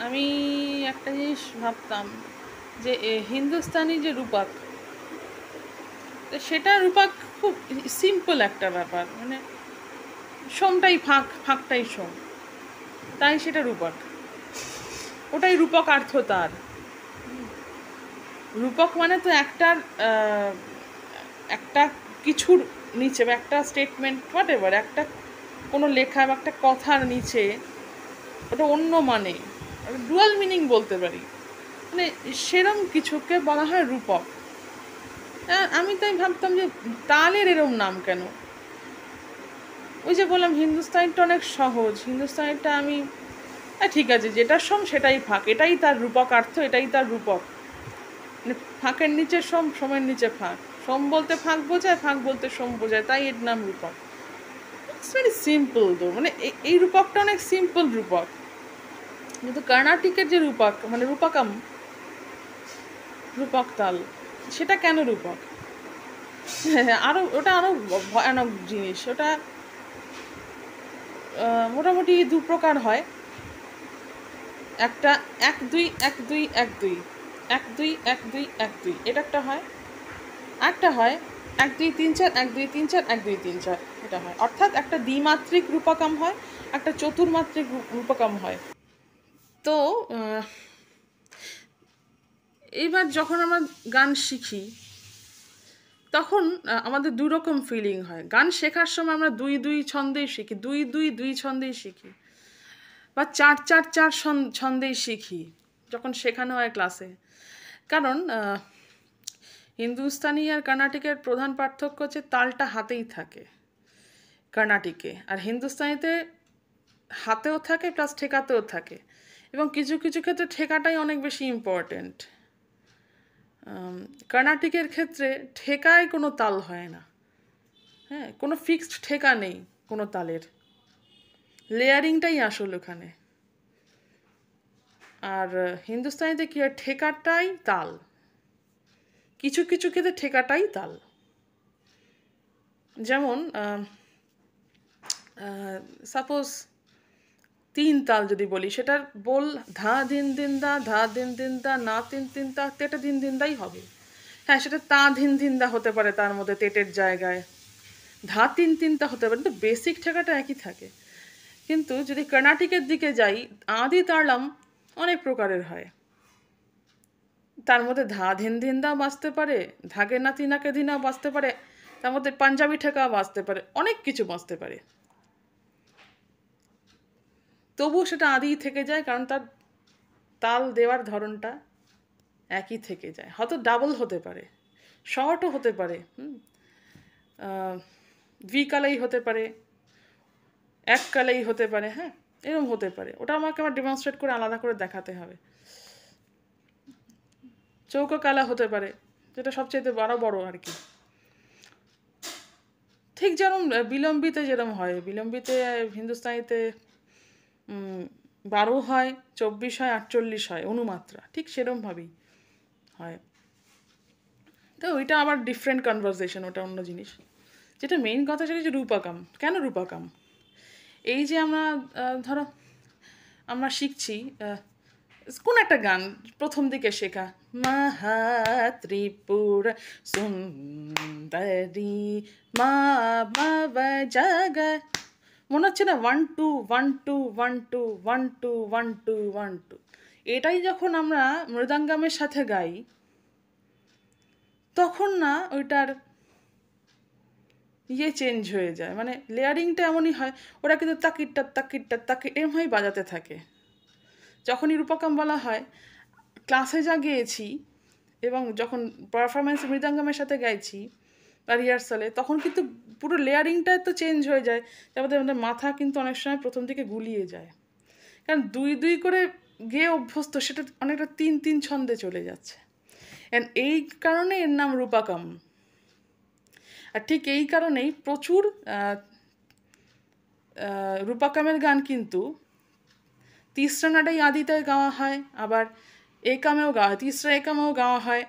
আমি একটা জিনিস ভাবতাম যে হিন্দুস্তানি যে রূপক, তো সেটা রূপক খুব সিম্পল একটা ব্যাপার, মানে সোমটাই ফাঁক, ফাঁকটাই সোম, তাই সেটা রূপক, ওটাই রূপক অর্থ তার। রূপক মানে তো একটা কিছুর নিচে বা একটা স্টেটমেন্ট হোয়াট এভার, একটা কোনো লেখা বা একটা কথার নিচে ওটা অন্য মানে ডুয়াল মিনিং বলতে পারি, মানে সেরম কিছুকে বলা হয় রূপক। আমি তাই ভাবতাম যে তালের এরম নাম কেন। ওই যে বললাম হিন্দুস্তানিটা অনেক সহজ, হিন্দুস্তানিটা আমি ঠিক আছে, যেটা সোম সেটাই ফাঁক, এটাই তার রূপক অর্থ, এটাই তার রূপক। মানে ফাঁকের নিচে সোম, সোমের নিচে ফাঁক, সোম বলতে ফাঁক বোঝায়, ফাঁক বলতে সোম বোঝায়, তাই এর নাম রূপক। ইটস ভেরি সিম্পল তো, মানে এই রূপকটা অনেক সিম্পল রূপক। কিন্তু কর্ণাটিকের যে রূপক, মানে রূপকম, রূপক তাল, সেটা কেন রূপক? আরও ওটা আরও ভয়ানক জিনিস। ওটা মোটামুটি দু প্রকার হয়। একটা 1-2-1-2-1-2, 1-2-1-2-1-2, এটা একটা হয়। একটা হয় 1-2-3-4, 1-2-3-4, 1-2-3-4, এটা হয়। অর্থাৎ একটা দ্বিমাত্রিক রূপকম হয়, একটা চতুর্মাত্রিক রূপকম হয়। তো এইবার যখন আমরা গান শিখি তখন আমাদের দুই রকম ফিলিং হয়। গান শেখার সময় আমরা 2-2 ছন্দেই শিখি, 2-2-2 ছন্দেই শিখি, বা 4-4-4 ছন্দেই শিখি যখন শেখানো হয় ক্লাসে। কারণ হিন্দুস্তানি আর কর্ণাটিকের প্রধান পার্থক্য হচ্ছে তালটা হাতেই থাকে কর্ণাটিকে, আর হিন্দুস্তানিতে হাতেও থাকে প্লাস ঠেকাতেও থাকে, এবং কিছু কিছু ক্ষেত্রে ঠেকাটাই অনেক বেশি ইম্পর্টেন্ট। কর্ণাটিকের ক্ষেত্রে ঠেকায় কোনো তাল হয় না, হ্যাঁ, কোনো ফিক্সড ঠেকা নেই কোনো তালের, লেয়ারিংটাই আসল ওখানে। আর হিন্দুস্তানিতে কী হয়, ঠেকাটাই তাল, কিছু কিছু ক্ষেত্রে ঠেকাটাই তাল। যেমন সাপোজ 3 তাল যদি বলি, সেটার বোল ধা ধিন দিন দা, ধা দিন দিন দা, না তিন তিন তা, তেটা দিন দিন দাই হবে। হ্যাঁ, সেটা তা ধিন ধিন দা হতে পারে তার মধ্যে তেটের জায়গায়, ধা তিন তিন তা হতে পারে, কিন্তু বেসিক ঠেকাটা একই থাকে। কিন্তু যদি কর্ণাটিকের দিকে যাই, আদি তাড়লাম অনেক প্রকারের হয়। তার মধ্যে ধা ধিন ধিন দা বাজতে পারে, ধাগে না তিনাকে ধিনা বাজতে পারে, তার মধ্যে পাঞ্জাবি ঠেকা বাজতে পারে, অনেক কিছু বাজতে পারে। তবুও সেটা আদিই থেকে যায়, কারণ তার তাল দেওয়ার ধরনটা একই থেকে যায়। হয়তো ডাবল হতে পারে, শর্টও হতে পারে, দ্বিকালেই হতে পারে, এককালেই হতে পারে, হ্যাঁ, এরকম হতে পারে। ওটা আমাকে আবার ডেমনস্ট্রেট করে আলাদা করে দেখাতে হবে। চৌকোকালা হতে পারে, যেটা সবচেয়ে বড় বড় আর কি। ঠিক যেরকম বিলম্বিতে যেরকম হয়, বিলম্বিতে হিন্দুস্তানিতে 12 হয়, 24 হয়, 48 হয় অনুমাত্রা, ঠিক সেরকমভাবেই হয়। তো ওইটা আবার ডিফারেন্ট কনভারসেশন, ওটা অন্য জিনিস। যেটা মেইন কথা সেটা হচ্ছে রূপকম। কেন রূপকম? এই যে আমরা ধরো আমরা শিখছি কোন একটা গান, প্রথম দিকে শেখা, মাহা ত্রিপুরা সুন্দরী মা মা জাগা, মনে হচ্ছে না 1-2 1-2 1-2 1-2 1-2 1-2। এটাই যখন আমরা মৃদঙ্গমের সাথে গাই, তখন না ওইটার চেঞ্জ হয়ে যায়, মানে লেয়ারিংটা এমনই হয়। ওরা কিন্তু তাকিটটা তাকিটটা তাকি এরমভাবেই বাজাতে থাকে। যখনই রূপকম বলা হয়, ক্লাসে যা গেয়েছি এবং যখন পারফরমেন্স মৃদঙ্গমের সাথে গাইছি বা রিহার্সালে, তখন কিন্তু পুরো লেয়ারিংটা তো চেঞ্জ হয়ে যায়। তারপরে আমাদের মাথা কিন্তু অনেক সময় প্রথম দিকে গুলিয়ে যায়, কারণ 2-2 করে গেয়ে অভ্যস্ত, সেটা অনেকটা 3-3 ছন্দে চলে যাচ্ছে। অ্যান্ড এই কারণে এর নাম রূপকম। আর ঠিক এই কারণেই প্রচুর রূপকমের গান কিন্তু তিসরা নাটাই আদিতে গাওয়া হয়, আবার একামেও গাওয়া হয়, তিসরা একামেও গাওয়া হয়।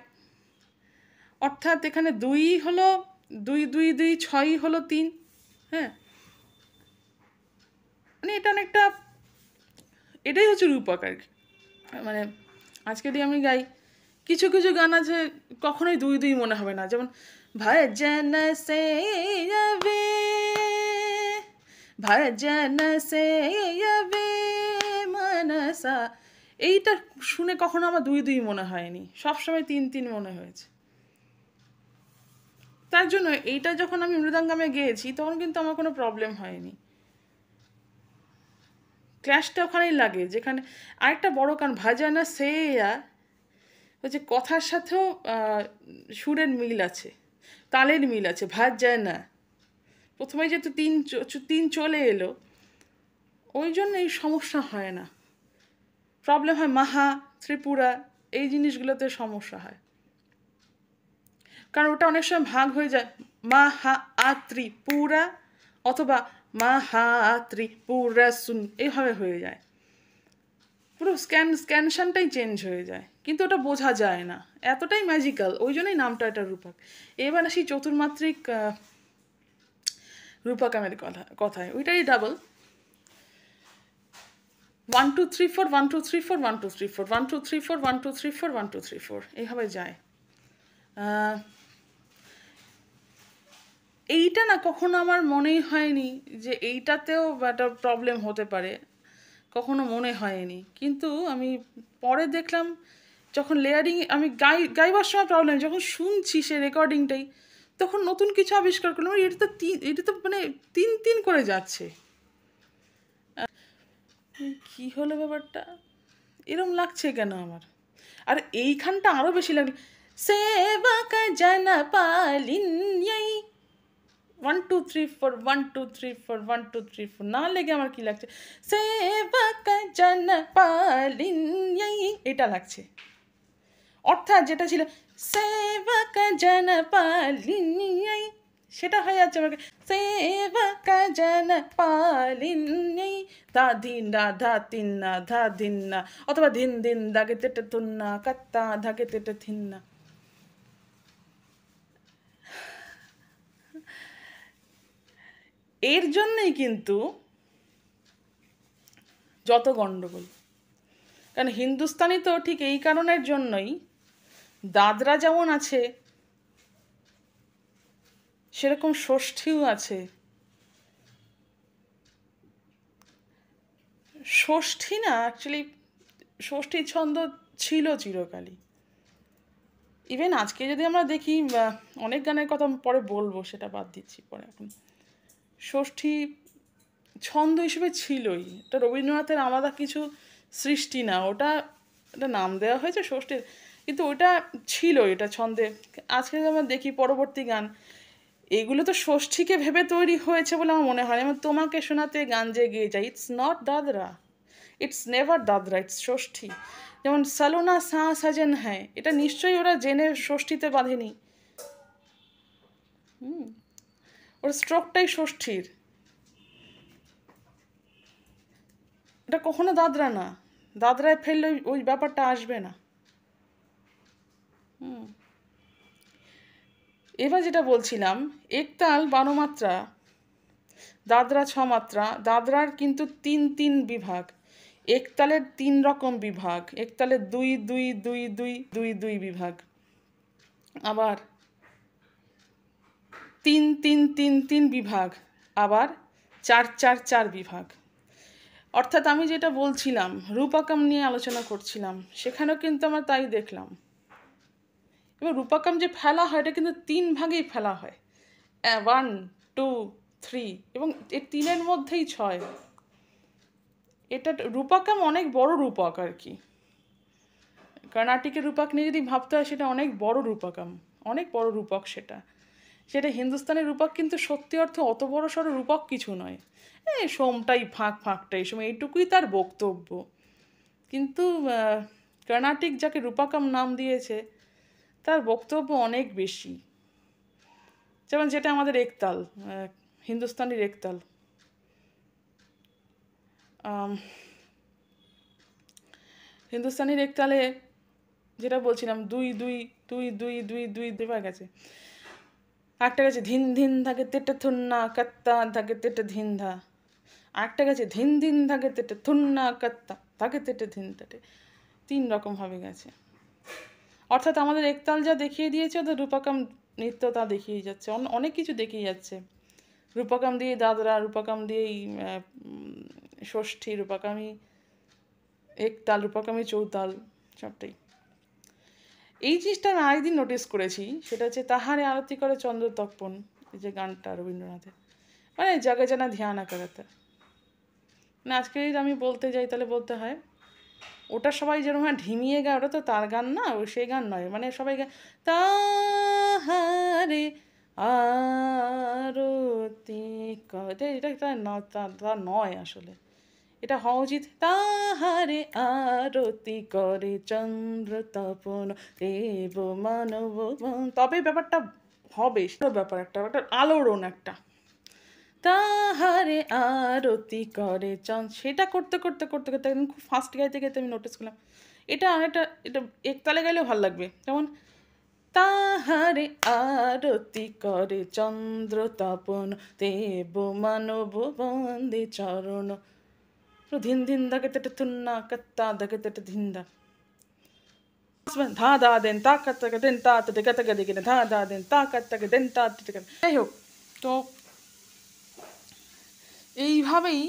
অর্থাৎ এখানে 2 হলো 2-2-2, 6 হলো 3, হ্যাঁ, মানে এটা অনেকটা, এটাই হচ্ছে রূপক আর কি। মানে আজকে যদি আমি গাই, কিছু কিছু গান আছে কখনোই দুই দুই মনে হবে না, যেমন ভজন সে বে, ভজন সে বে মনসা, এইটা শুনে কখনো আমার দুই দুই মনে হয়নি, সবসময় তিন তিন মনে হয়েছে। তার জন্য এইটা যখন আমি মৃদঙ্গামে গেয়েছি তখন কিন্তু আমার কোনো প্রবলেম হয়নি। ক্ল্যাশটা ওখানেই লাগে যেখানে। আরেকটা বড় কারণ ভাজানা সেয়া হচ্ছে কথার সাথেও সুরের মিল আছে, তালের মিল আছে। ভাজানা প্রথমে যেহেতু তিন চলে এলো, ওই জন্য এই সমস্যা হয় না, প্রবলেম হয় মাহা, ত্রিপুরা, এই জিনিসগুলোতে সমস্যা হয়, কারণ ওটা অনেক সময় ভাগ হয়ে যায়, মা হা আ ত্রিপুরা অথবা মা হা আ ত্রিপুরা সুন, এইভাবে হয়ে যায়, পুরো স্ক্যানশনটাই চেঞ্জ হয়ে যায়, কিন্তু ওটা বোঝা যায় না, এতটাই ম্যাজিক্যাল, ওই জন্যই নামটা এটা রূপক। এবার আসি চতুর্মাত্রিক রূপকামের কথায়, ওইটাই ডাবল 1 2 3 4 1 2 3 4 1 2 3 4 1 2 3 4 1 2 3 4 1 2 3 4 এইভাবে যায়। এইটা না কখনো আমার মনেই হয়নি যে এইটাতেও একটা প্রবলেম হতে পারে, কখনো মনে হয়নি, কিন্তু আমি পরে দেখলাম যখন লেয়ারিং আমি গাইবার সময় প্রবলেম, যখন শুনছি সে রেকর্ডিংটাই তখন নতুন কিছু আবিষ্কার করলাম, এটা তো মানে তিন তিন করে যাচ্ছে, কি হলো ব্যাপারটা, এরম লাগছে কেন আমার। আর এইখানটা আরো বেশি লাগলো, সেবক জন পালিন 1 2 3 4 1 2 3 4 1 2 3 4 না লেগে আমার কি লাগছে, সেবক জন পালিন, এটা লাগছে। অর্থাৎ যেটা ছিল সেবক জন পালিন, সেটা হয়ে যাচ্ছে আমাকে সেবক জন পালিন, ধা ধিন না ধা তিন না ধা ধিন না, অথবা ধিন ধিন দাগে তেটে তুন্না কাত্তা ধাগে তেটে থিন না। এর জন্যই কিন্তু যত গণ্ডগোল, কারণ হিন্দুস্তানি তো ঠিক এই কারণের জন্যই, দাদরা যেমন আছে সেরকম ষষ্ঠীও আছে। ষষ্ঠী না অ্যাকচুয়ালি ষষ্ঠী ছন্দ ছিল চিরকালই, ইভেন আজকে যদি আমরা দেখি, অনেক গানের কথা পরে বলবো, সেটা বাদ দিচ্ছি পরে, এখন ষষ্ঠী ছন্দ হিসেবে ছিলই, এটা রবীন্দ্রনাথের আলাদা কিছু সৃষ্টি না, ওটা একটা নাম দেওয়া হয়েছে ষষ্ঠীর, কিন্তু ওটা ছিল, এটা ছন্দে। আজকে যদি আমরা দেখি পরবর্তী গান, এগুলো তো ষষ্ঠীকে ভেবে তৈরি হয়েছে বলে আমার মনে হয়। যেমন তোমাকে শোনাতে গান যে গেয়ে যায়, it's not dadra, it's never dadra, it's ষষ্ঠী। যেমন সালোনা সা সাজেন হ্যাঁ, এটা নিশ্চয়ই ওরা জেনে ষষ্ঠীতে বাঁধেনি, ওর স্ট্রোকটাই ষষ্ঠীর, এটা কখনো দাদরা না, দাদরায় ফেললে ওই ব্যাপারটা আসবে না। এবার যেটা বলছিলাম, একতাল 12 মাত্রা, দাদরা 6 মাত্রা, দাদরার কিন্তু তিন তিন বিভাগ, একতালের 3 রকম বিভাগ, একতালের 2 2 2 2 2 2 বিভাগ, আবার 3 3 3 3 বিভাগ, আবার 4 4 4 বিভাগ। অর্থাৎ আমি যেটা বলছিলাম রূপকম নিয়ে আলোচনা করছিলাম, সেখানেও কিন্তু আমরা তাই দেখলাম। এবার রূপকম যে ফেলা হয় এটা কিন্তু 3 ভাগেই ফেলা হয়, 1 2 3, এবং এই 3-এর মধ্যেই 6। এটা রূপকম অনেক বড় রূপক আর কি, কর্ণাটিকের রূপক নিয়ে যদি ভাবতে হয় সেটা অনেক বড় রূপকম, অনেক বড় রূপক সেটা। সেটা হিন্দুস্তানের রূপক কিন্তু সত্যি অর্থে অত বড় সড়ো রূপক কিছু নয়, সোমটাই ফাঁকটা, এই সময় এইটুকুই তার বক্তব্য। কিন্তু কর্ণাটিক যাকে রূপকম নাম দিয়েছে তার বক্তব্য অনেক বেশি। যেমন যেটা আমাদের একতাল, হিন্দুস্তানির একতাল, হিন্দুস্তানির একতালে যেটা বলছিলাম 2 2 2 2 2 2 দেওয়া গেছে, একটা গেছে ধিন ধিন থাকে তেটে থুন্না কাত্তা থাকে তেটে ধিন ধা, আরেকটা গেছে ধিন ধিন থাকে তেটে থুন্না কাত্তা থাকে তেটে ধিন তেটে। তিন রকমভাবে গেছে। অর্থাৎ আমাদের একতাল যা দেখিয়ে দিয়েছে, ওদের রূপকম নৃত্য তা দেখিয়ে যাচ্ছে, অনেক কিছু দেখিয়ে যাচ্ছে। রূপকম দিয়ে দাদরা, রূপকম দিয়েই ষষ্ঠী, রূপকামী একতাল, রূপকামী চৌতাল, সবটাই। এই জিনিসটা আমি আরেকদিন নোটিস করেছি, সেটা হচ্ছে তাহারে আরতি করে চন্দ্র তর্পণ, এই যে গানটা রবীন্দ্রনাথের, মানে জাগে জানা ধ্যান করাতে। মানে আজকে যদি আমি বলতে যাই তাহলে বলতে হয় ওটা সবাই যেরকম ঢিমিয়ে গায়, ওটা তো তার গান না, ও সেই গান নয়, মানে সবাই গায় তাহারে আরতি করে, এটা নয় আসলে। এটা হওয়া উচিত তাহারে আরতি করে চন্দ্র তপন দেব মানব, তবে ব্যাপারটা হবে, সেটা ব্যাপার একটা আলোড়ন, একটা তাহারে আরতি করে সেটা করতে করতে করতে করতে একদিন খুব ফাস্ট গাইতে গাইতে আমি নোটিস করলাম এটা অনেকটা, এটা একতালে গাইলেও ভালো লাগবে। যেমন তাহারে আরতি করে চন্দ্র তপন দেব মানব বন্দে চরণ, ধিন ধিন দাকে তেটে তুন্না কত্তা দাকে তেটে ধিন্দা ধা দা দেন তা কাত্তাকে দেন তা তেটে কাতাকে দেখে ধা দা দেন তা কাত্তাকে দেন তা তেটে। যাই হোক, তো এইভাবেই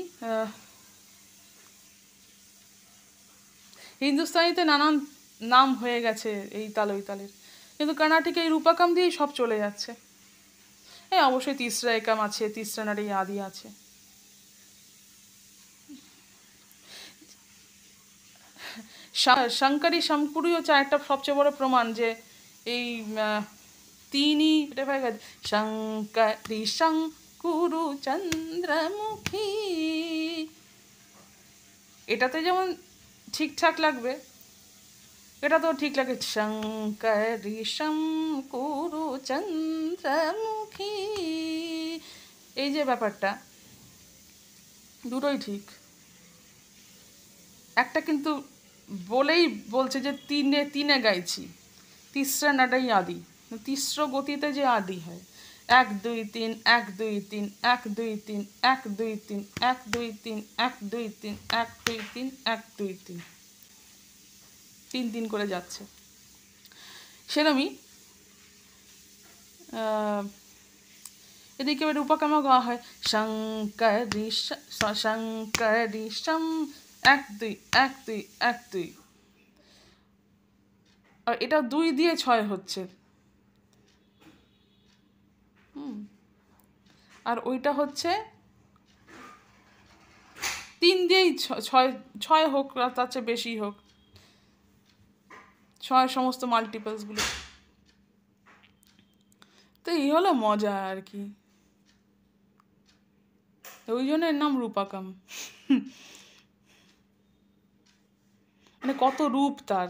হিন্দুস্তানিতে নানান নাম হয়ে গেছে এই তাল ওই তালের, কিন্তু কর্ণাটিকে এই রূপকম দিয়েই সব চলে যাচ্ছে। হ্যাঁ, অবশ্যই তিসরা একাম আছে, তিসরা নাড়ি আদি আছে। শঙ্করী শঙ্কুরই হচ্ছে একটা সবচেয়ে বড় প্রমাণ যে এই তিনি এটা হয়ে গেছে শঙ্করী শঙ্কুরু চন্দ্রমুখী, এটাতে যেমন ঠিকঠাক লাগবে, এটা তো ঠিক লাগে শঙ্করী শঙ্কুরু চন্দ্রমুখী, এই যে ব্যাপারটা, দুটোই ঠিক। একটা কিন্তু বলেই বলছে যে তিনে তিনে গাইছি, তিসরা নাটাই আদি, তিস্র গতিতে যে আদি হয়, 1 2 3 1 2 3 1 2 3 1 2 3 1 2 3 1 2 3 1 2 3 1 2 3, 3 করে যাচ্ছে। সেরমই এদিকে এবার রূপকমও গাওয়া হয় শঙ্করী শঙ্করী শম 1 2 1 2 1 2, আর এটা 2 দিয়ে 6 হচ্ছে, আর ওইটা হচ্ছে 3 দিয়েই 6 হোক, তার চেয়ে বেশি হোক, 6 সমস্ত মাল্টিপলসগুলো। তো এই হলো মজা আর কি, ওই জন্য এর নাম রূপকম, মানে কত রূপ তার।